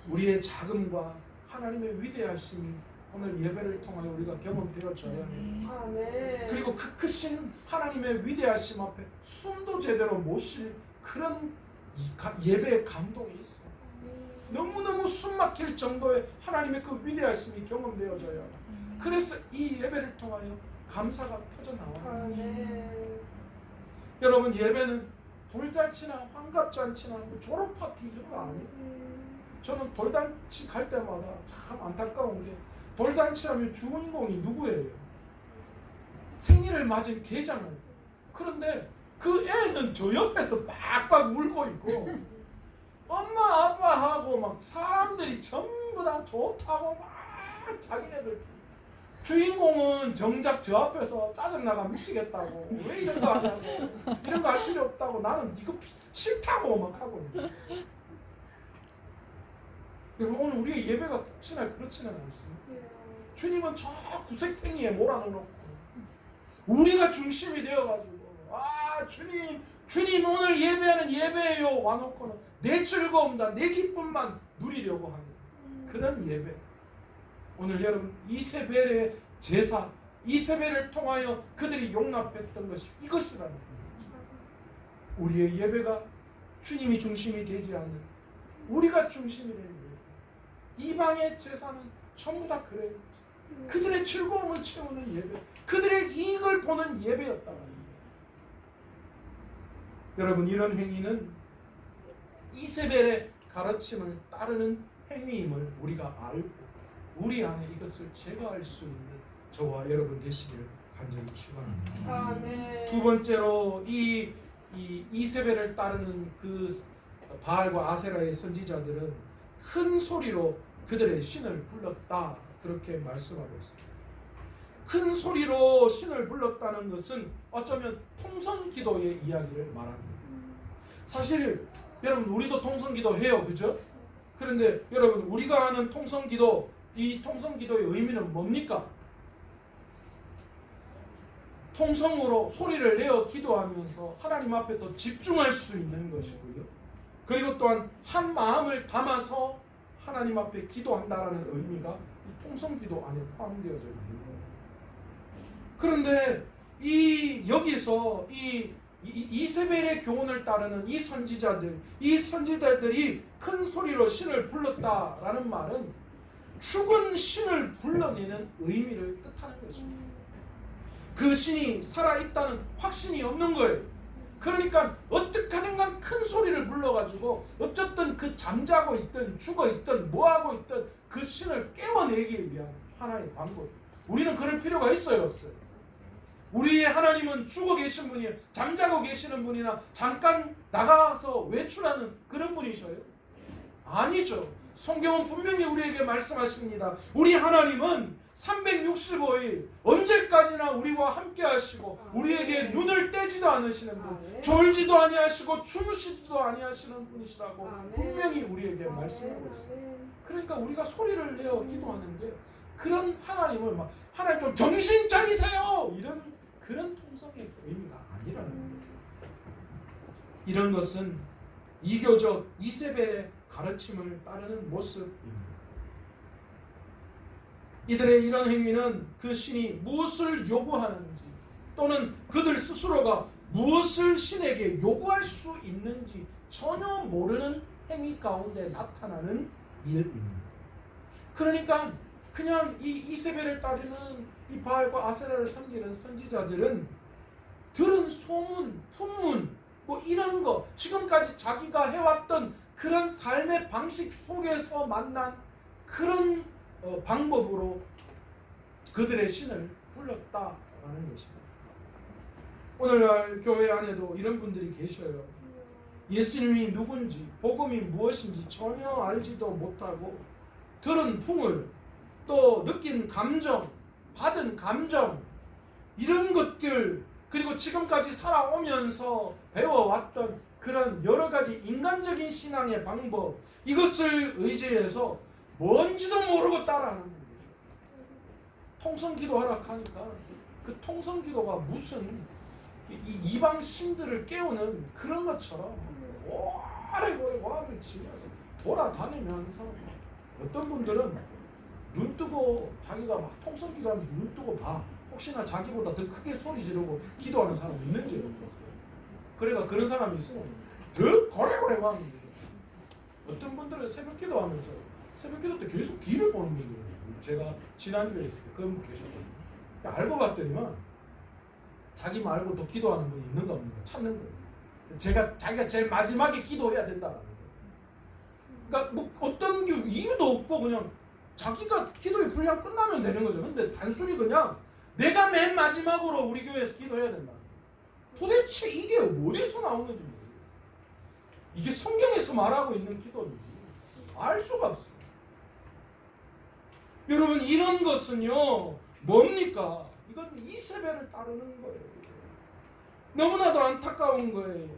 우리의 자금과 하나님의 위대하심이 오늘 예배를 통하여 우리가 경험되어져야 해요. 그리고 그 크신 하나님의 위대하심 앞에 숨도 제대로 못 쉴 그런 예배의 감동이 있어요. 너무너무 숨 막힐 정도의 하나님의 그 위대하심이 경험되어져야 해요. 그래서 이 예배를 통하여 감사가 터져나와요. 여러분, 예배는 돌잔치나 환갑잔치나 졸업파티 이런 거 아니에요. 저는 돌잔치 갈 때마다 참 안타까운 게 돌잔치하면 주인공이 누구예요? 생일을 맞은 개잖아요. 그런데 그 애는 저 옆에서 빡빡 울고 있고 엄마 아빠하고 막 사람들이 전부 다 좋다고 막 자기네들, 주인공은 정작 저 앞에서 짜증나가 미치겠다고, 왜 이런 거 하냐고, 이런 거 할 필요 없다고, 나는 이거 싫다고 막 하고 있는. 여러분, 오늘 우리의 예배가 혹시나 그렇지는 않습니다. 주님은 저 구색탱이에 몰아넣고 우리가 중심이 되어가지고, 아 주님 오늘 예배하는 예배예요 와놓고는 내 즐거움과 내 기쁨만 누리려고 하는 그런 예배. 오늘 여러분, 이세벨의 제사, 이세벨을 통하여 그들이 용납했던 것이 이것이라는 겁니다. 우리의 예배가 주님이 중심이 되지 않는, 우리가 중심이 되는 거예요. 이방의 제사는 전부 다 그래요. 그들의 즐거움을 채우는 예배, 그들의 이익을 보는 예배였다는 거예요. 여러분, 이런 행위는 이세벨의 가르침을 따르는 행위임을 우리가 알고 우리 안에 이것을 제거할 수 있는 저와 여러분 되시기를 간절히 축원합니다. 두 번째로 이 이세벨을 따르는 그 바알과 아세라의 선지자들은 큰 소리로 그들의 신을 불렀다, 그렇게 말씀하고 있습니다. 큰 소리로 신을 불렀다는 것은 어쩌면 통성기도의 이야기를 말합니다. 사실 여러분, 우리도 통성기도 해요, 그죠? 그런데 여러분, 우리가 하는 통성기도, 이 통성기도의 의미는 뭡니까? 통성으로 소리를 내어 기도하면서 하나님 앞에 더 집중할 수 있는 것이고요. 그리고 또한 한 마음을 담아서 하나님 앞에 기도한다라는 의미가 이 통성기도 안에 포함되어져 있는 거예요. 그런데 여기서 이세벨의 교훈을 따르는 이 선지자들이 큰 소리로 신을 불렀다라는 말은 죽은 신을 불러내는 의미를 뜻하는 것입니다. 그 신이 살아있다는 확신이 없는 거예요. 그러니까 어떻게 하든간 큰 소리를 불러가지고 어쨌든 그 잠자고 있든 죽어있든 뭐하고 있든 그 신을 깨워내기 위한 하나의 방법. 우리는 그럴 필요가 있어요, 없어요? 우리의 하나님은 죽어 계신 분이에요. 잠자고 계시는 분이나 잠깐 나가서 외출하는 그런 분이셔요? 아니죠. 성경은 분명히 우리에게 말씀하십니다. 우리 하나님은 365일 언제까지나 우리와 함께 하시고 우리에게 눈을 떼지도 않으시는 분, 졸지도 아니하시고 주무시지도 아니하시는 분이시라고 분명히 우리에게 말씀하고 있어요. 그러니까 우리가 소리를 내어 기도하는데 그런 하나님을 막 하나님 좀 정신 차리세요 이런 그런 통성의 의미가 아니라는 거예요. 이런 것은 이교적 이세벨의 가르침을 따르는 모습입니다. 이들의 이런 행위는 그 신이 무엇을 요구하는지 또는 그들 스스로가 무엇을 신에게 요구할 수 있는지 전혀 모르는 행위 가운데 나타나는 일입니다. 그러니까 그냥 이 이세벨을 따르는 이 바알과 아세라를 섬기는 선지자들은 들은 소문, 풍문 뭐 이런 거, 지금까지 자기가 해왔던 그런 삶의 방식 속에서 만난 그런 방법으로 그들의 신을 불렀다라는 것입니다. 오늘날 교회 안에도 이런 분들이 계셔요. 예수님이 누군지, 복음이 무엇인지 전혀 알지도 못하고 들은 풍을, 또 느낀 감정, 받은 감정, 이런 것들, 그리고 지금까지 살아오면서 배워왔던 그런 여러 가지 인간적인 신앙의 방법, 이것을 의지해서 뭔지도 모르고 따라하는 거예요. 통성기도 하락하니까 그 통성기도가 무슨 이 이방 신들을 깨우는 그런 것처럼 오래오래 지면서 돌아다니면서 어떤 분들은 눈 뜨고 자기가 막 통성기도하면서 눈 뜨고 봐. 혹시나 자기보다 더 크게 소리 지르고 기도하는 사람 있는지 모르겠어요. 그러니까 그런 사람이 있으면 더 고래고래 하는 거예요. 어떤 분들은 새벽 기도하면서 새벽 기도 때 계속 뒤를 보는 분들이에요. 제가 지난주에 있을 때 그런 분 계셨거든요. 알고 봤더니만 자기 말고 또 기도하는 분이 있는 겁니다. 찾는 거예요. 자기가 제일 마지막에 기도해야 된다라는 거예요. 그러니까 뭐 어떤 이유도 없고 그냥 자기가 기도의 분량 끝나면 되는 거죠. 근데 단순히 그냥 내가 맨 마지막으로 우리 교회에서 기도해야 된다. 도대체 이게 어디서 나오는지 모르겠어요. 이게 성경에서 말하고 있는 기도인지 알 수가 없어요. 여러분, 이런 것은요 뭡니까? 이건 이세벨을 따르는 거예요. 너무나도 안타까운 거예요.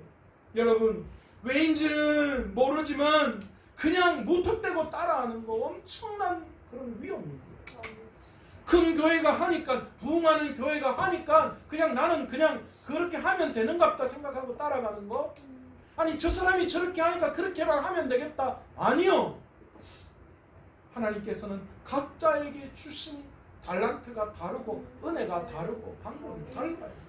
여러분, 왜인지는 모르지만 그냥 무턱대고 따라하는 거 엄청난 그런 위험입니다. 큰 교회가 하니까, 부흥하는 교회가 하니까 그냥 나는 그냥 그렇게 하면 되는갑다 생각하고 따라가는 거. 아니, 저 사람이 저렇게 하니까 그렇게만 하면 되겠다. 아니요. 하나님께서는 각자에게 주신 달란트가 다르고 은혜가 다르고 방법이 달라요.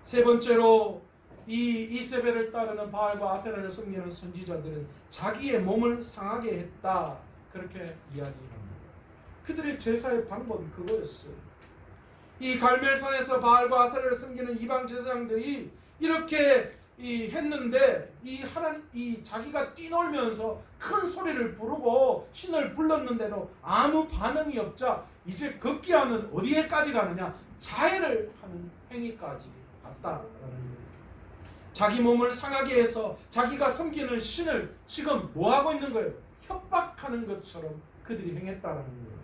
세 번째로 이 이세벨을 따르는 바알과 아세라를 섬기는 선지자들은 자기의 몸을 상하게 했다, 그렇게 이야기합니다. 그들의 제사의 방법이 그거였어요. 이 갈멜산에서 바알과 아세라를 섬기는 이방 제사장들이 이렇게 했는데 이 자기가 뛰놀면서 큰 소리를 부르고 신을 불렀는데도 아무 반응이 없자 이제 급기야는 어디에까지 가느냐? 자해를 하는 행위까지 갔다라는 거예요. 자기 몸을 상하게 해서 자기가 섬기는 신을 지금 뭐 하고 있는 거예요? 협박하는 것처럼 그들이 행했다라는 거예요.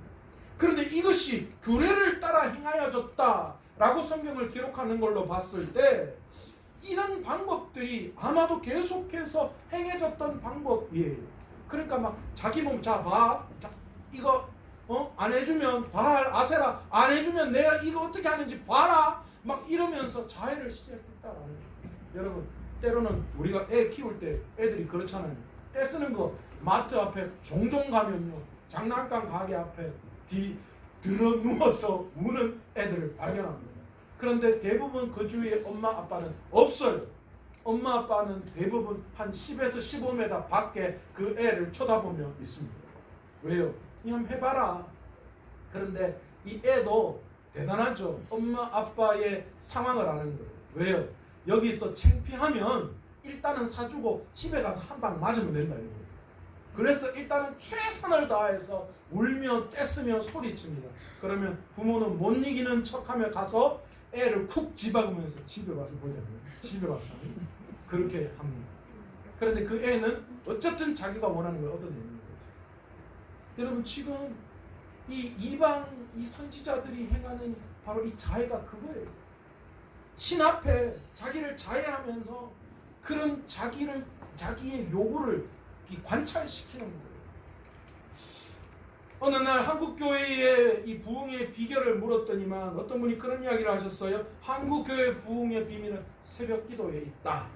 그런데 이것이 규례를 따라 행하여졌다라고 성경을 기록하는 걸로 봤을 때 이런 방법들이 아마도 계속해서 행해졌던 방법이에요. 그러니까 막 자기 몸, 자 봐, 자 이거 안 해주면 바알 아세라 안 해주면 내가 이거 어떻게 하는지 봐라, 막 이러면서 자해를 시작했다라는 거예요. 여러분, 때로는 우리가 애 키울 때 애들이 그렇잖아요. 떼 쓰는 거 마트 앞에 종종 가면요, 장난감 가게 앞에 들어 누워서 우는 애들을 발견합니다. 그런데 대부분 그 주위에 엄마 아빠는 없어요. 엄마 아빠는 대부분 한 10에서 15m 밖에 그 애를 쳐다보며 있습니다. 왜요? 그냥 해봐라. 그런데 이 애도 대단하죠. 엄마 아빠의 상황을 아는 거예요. 왜요? 여기서 창피하면 일단은 사주고 집에 가서 한 방 맞으면 된다 이거예요. 그래서 일단은 최선을 다해서 울며 떼쓰며 소리칩니다. 그러면 부모는 못 이기는 척하며 가서 애를 쿡 집어가면서 집에 와서 보냐고요. 집에 와서 그렇게 합니다. 그런데 그 애는 어쨌든 자기가 원하는 걸 얻어내는 거죠. 여러분, 지금 이 이방 이 선지자들이 행하는 바로 이 자해가 그거예요. 신 앞에 자기를 자해하면서 그런 자기의 요구를 관찰시키는 거예요. 어느 날 한국교회의 이 부흥의 비결을 물었더니만 어떤 분이 그런 이야기를 하셨어요. 한국교회 부흥의 비밀은 새벽 기도에 있다.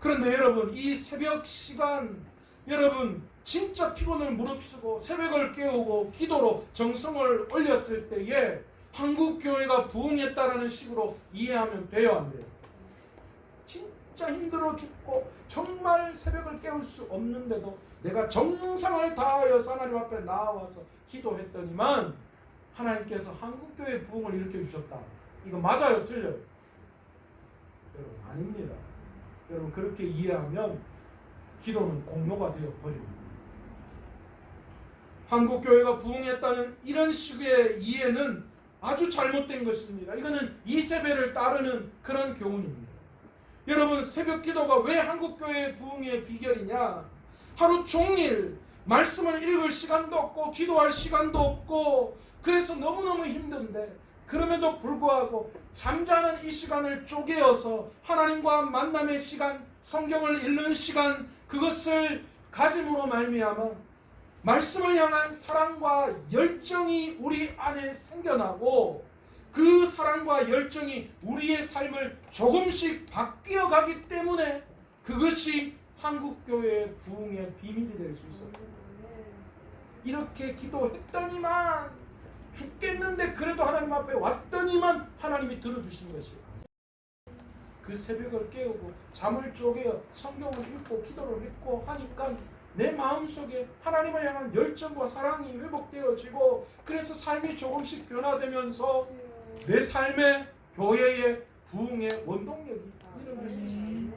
그런데 여러분, 이 새벽 시간, 여러분 진짜 피곤을 무릅쓰고 새벽을 깨우고 기도로 정성을 올렸을 때에 한국교회가 부흥했다라는 식으로 이해하면 돼요, 안 돼요? 진짜 힘들어 죽고 정말 새벽을 깨울 수 없는데도 내가 정성을 다하여서 하나님 앞에 나와서 기도했더니만 하나님께서 한국교회 부흥을 일으켜주셨다. 이거 맞아요? 틀려요? 여러분, 아닙니다. 여러분, 그렇게 이해하면 기도는 공로가 되어버립니다. 한국교회가 부흥했다는 이런 식의 이해는 아주 잘못된 것입니다. 이거는 이세벨을 따르는 그런 교훈입니다. 여러분, 새벽 기도가 왜 한국교회의 부흥의 비결이냐? 하루 종일 말씀을 읽을 시간도 없고 기도할 시간도 없고 그래서 너무너무 힘든데 그럼에도 불구하고 잠자는 이 시간을 쪼개어서 하나님과 만남의 시간, 성경을 읽는 시간, 그것을 가짐으로 말미암아 말씀을 향한 사랑과 열정이 우리 안에 생겨나고 그 사랑과 열정이 우리의 삶을 조금씩 바뀌어 가기 때문에 그것이 한국교회의 부흥의 비밀이 될 수 있어요. 이렇게 기도했더니만 죽겠는데 그래도 하나님 앞에 왔더니만 하나님이 들어주시는 것이에요. 그 새벽을 깨우고 잠을 쪼개어 성경을 읽고 기도를 했고 하니까 내 마음속에 하나님을 향한 열정과 사랑이 회복되어지고 그래서 삶이 조금씩 변화되면서 내 삶의 교회의 부흥의 원동력이 일어날 수 있습니다.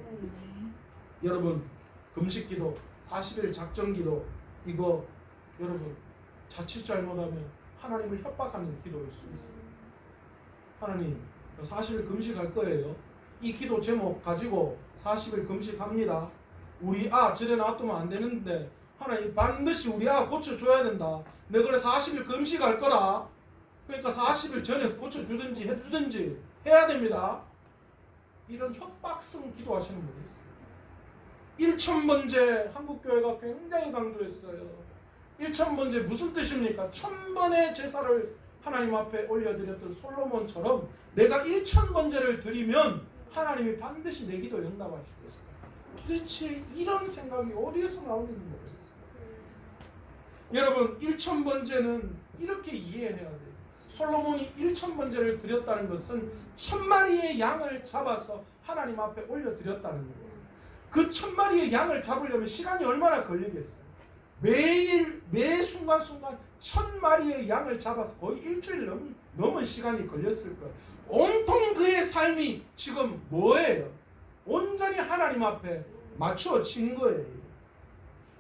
여러분, 금식기도, 40일 작정기도 이거 여러분 자칫 잘못하면 하나님을 협박하는 기도일 수 있어요. 하나님 40일 금식할 거예요. 이 기도 제목 가지고 40일 금식합니다. 우리 저래 놔두면 안 되는데 하나님 반드시 우리 고쳐줘야 된다. 내가 그래 40일 금식할 거라. 그러니까 40일 전에 고쳐주든지 해주든지 해야 됩니다. 이런 협박성 기도하시는 분이 있어요. 1000번째 한국교회가 굉장히 강조했어요. 1000번째 무슨 뜻입니까? 1000번의 제사를 하나님 앞에 올려드렸던 솔로몬처럼 내가 1000번째를 드리면 하나님이 반드시 내 기도 응답하실 것이다. 도대체 이런 생각이 어디에서 나오는지 모르겠어요. 여러분 1000번째는 이렇게 이해해야 돼요. 솔로몬이 1000번째를 드렸다는 것은 1000마리의 양을 잡아서 하나님 앞에 올려드렸다는 거예요. 그 1000마리의 양을 잡으려면 시간이 얼마나 걸리겠어요? 매일 매 순간순간 1000마리의 양을 잡아서 거의 일주일 넘은 시간이 걸렸을 거예요. 온통 그의 삶이 지금 뭐예요? 온전히 하나님 앞에 맞추어진 거예요.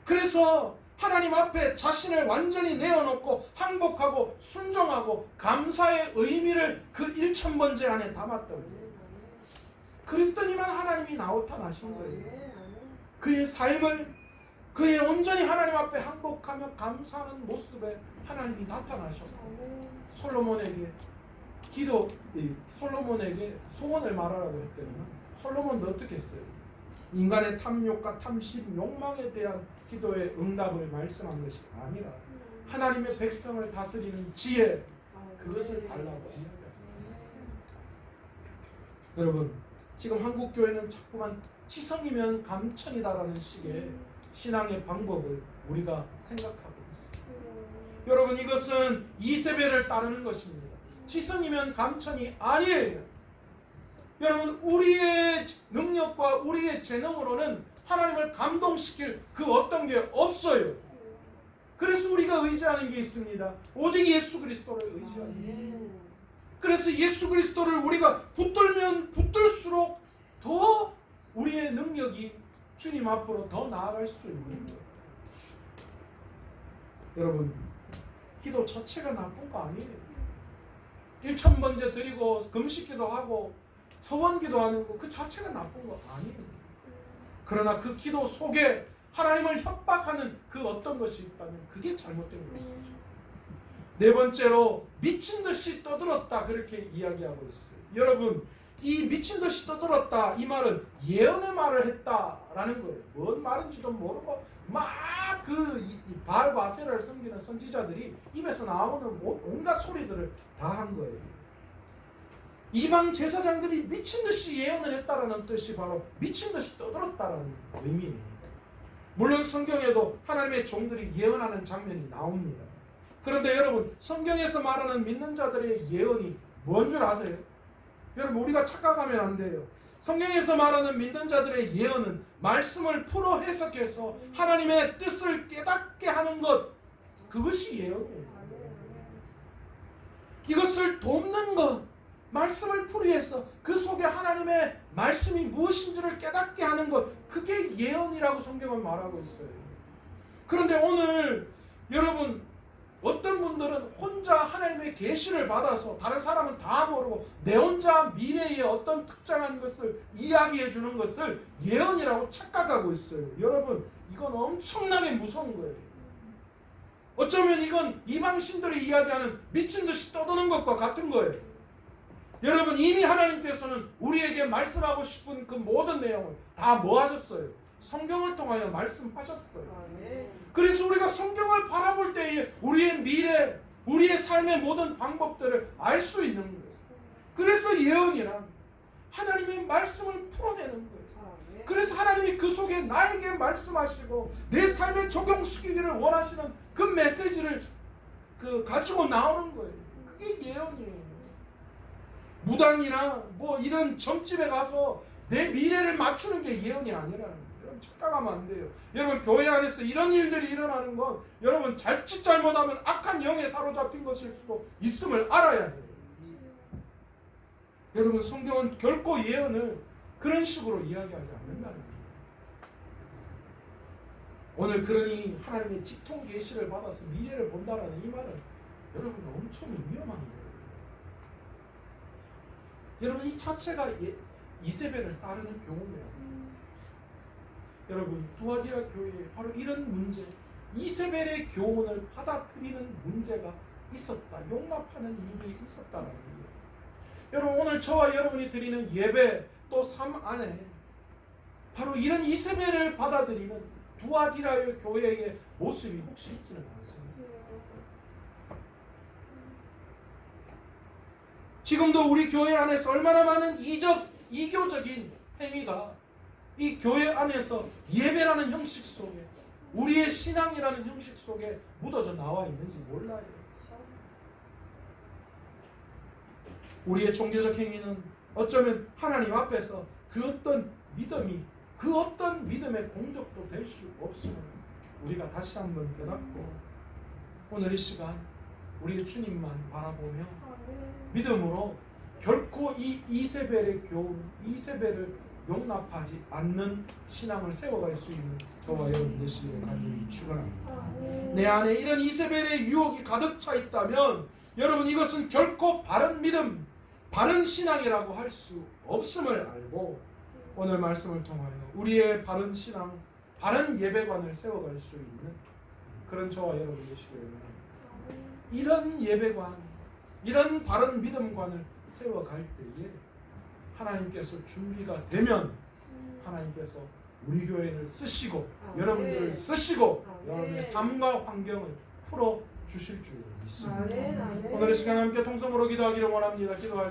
그래서 하나님 앞에 자신을 완전히 내어놓고 항복하고 순종하고 감사의 의미를 그 1000번째 안에 담았던 거예요. 그랬더니만 하나님이 나타나신 거예요. 그의 삶을 그의 온전히 하나님 앞에 항복하며 감사하는 모습에 하나님이 나타나셨고 솔로몬에게 솔로몬에게 소원을 말하라고 했더니 솔로몬도 어떻게 했어요? 인간의 탐욕과 탐심, 욕망에 대한 기도의 응답을 말씀한 것이 아니라 하나님의 백성을 다스리는 지혜, 그것을 달라고 합니다. 여러분 지금 한국교회는 자꾸만 치성이면 감천이다라는 식의 신앙의 방법을 우리가 생각하고 있습니다. 여러분 이것은 이세벨을 따르는 것입니다. 치성이면 감천이 아니에요. 여러분 우리의 능력과 우리의 재능으로는 하나님을 감동시킬 그 어떤 게 없어요. 그래서 우리가 의지하는 게 있습니다. 오직 예수 그리스도를 의지하는 거예요. 그래서 예수 그리스도를 우리가 붙들면 붙들수록 더 우리의 능력이 주님 앞으로 더 나아갈 수 있는 거예요. 여러분 기도 자체가 나쁜 거 아니에요. 1000번째 드리고 금식기도 하고 서원기도 하는 거 그 자체가 나쁜 거 아니에요. 그러나 그 기도 속에 하나님을 협박하는 그 어떤 것이 있다면 그게 잘못된 것이죠. 네 번째로 미친 듯이 떠들었다 그렇게 이야기하고 있어요. 여러분 이 미친 듯이 떠들었다 이 말은 예언의 말을 했다라는 거예요. 뭔 말인지도 모르고 막 그 바알과 아세라를 섬기는 선지자들이 입에서 나오는 온갖 소리들을 다 한 거예요. 이방 제사장들이 미친 듯이 예언을 했다라는 뜻이 바로 미친 듯이 떠들었다라는 의미입니다. 물론 성경에도 하나님의 종들이 예언하는 장면이 나옵니다. 그런데 여러분 성경에서 말하는 믿는 자들의 예언이 뭔 줄 아세요? 여러분 우리가 착각하면 안 돼요. 성경에서 말하는 믿는 자들의 예언은 말씀을 풀어 해석해서 하나님의 뜻을 깨닫게 하는 것, 그것이 예언이에요. 이것을 돕는 것, 말씀을 풀이해서 그 속에 하나님의 말씀이 무엇인지를 깨닫게 하는 것, 그게 예언이라고 성경은 말하고 있어요. 그런데 오늘 여러분 어떤 분들은 혼자 하나님의 계시를 받아서 다른 사람은 다 모르고 내 혼자 미래의 어떤 특정한 것을 이야기해 주는 것을 예언이라고 착각하고 있어요. 여러분 이건 엄청나게 무서운 거예요. 어쩌면 이건 이방신들이 이야기하는 미친 듯이 떠드는 것과 같은 거예요. 여러분 이미 하나님께서는 우리에게 말씀하고 싶은 그 모든 내용을 다 뭐 하셨어요? 성경을 통하여 말씀하셨어요. 그래서 우리가 성경을 바라볼 때에 우리의 미래, 우리의 삶의 모든 방법들을 알 수 있는 거예요. 그래서 예언이란 하나님의 말씀을 풀어내는 거예요. 그래서 하나님이 그 속에 나에게 말씀하시고 내 삶에 적용시키기를 원하시는 그 메시지를 가지고 나오는 거예요. 그게 예언이에요. 무당이나 뭐 이런 점집에 가서 내 미래를 맞추는 게 예언이 아니라는 거예요. 여러분 착각하면 안 돼요. 여러분 교회 안에서 이런 일들이 일어나는 건 여러분 자칫 잘못하면 악한 영에 사로잡힌 것일 수도 있음을 알아야 해요. 여러분 성경은 결코 예언을 그런 식으로 이야기하지 않는다는 거예요. 오늘 그러니 하나님의 직통 계시를 받아서 미래를 본다라는 이 말은 여러분 엄청 위험한 거예요. 여러분 이 자체가 이세벨을 따르는 경우예요. 여러분 두아디라 교회에 바로 이런 문제, 이세벨의 교훈을 받아들이는 문제가 있었다. 용납하는 일이 있었다는 거예요. 여러분 오늘 저와 여러분이 드리는 예배 또 삶 안에 바로 이런 이세벨을 받아들이는 두아디라의 교회의 모습이 혹시 있지는 않습니다. 지금도 우리 교회 안에서 얼마나 많은 이교적인 행위가 이 교회 안에서 예배라는 형식 속에 우리의 신앙이라는 형식 속에 묻어져 나와 있는지 몰라요. 우리의 종교적 행위는 어쩌면 하나님 앞에서 그 어떤 믿음이 그 어떤 믿음의 공적도 될 수 없음을 우리가 다시 한번 깨닫고 오늘 이 시간 우리의 주님만 바라보며 믿음으로 결코 이 이세벨의 교훈, 이세벨을 용납하지 않는 신앙을 세워갈 수 있는 저와 여러분 되시기를 간절히 축원합니다. 내 안에 이런 이세벨의 유혹이 가득 차 있다면 여러분 이것은 결코 바른 믿음, 바른 신앙이라고 할 수 없음을 알고 오늘 말씀을 통하여 우리의 바른 신앙, 바른 예배관을 세워갈 수 있는 그런 저와 여러분 되시기를 바랍니다. 이런 예배관, 이런 바른 믿음관을 세워갈 때에 하나님께서 준비가 되면 하나님께서 우리 교회를 쓰시고 여러분들을 쓰시고 여러분의 삶과 환경을 풀어 주실 줄 믿습니다. 오늘 이 시간 함께 통성으로 기도하기를 원합니다. 기도할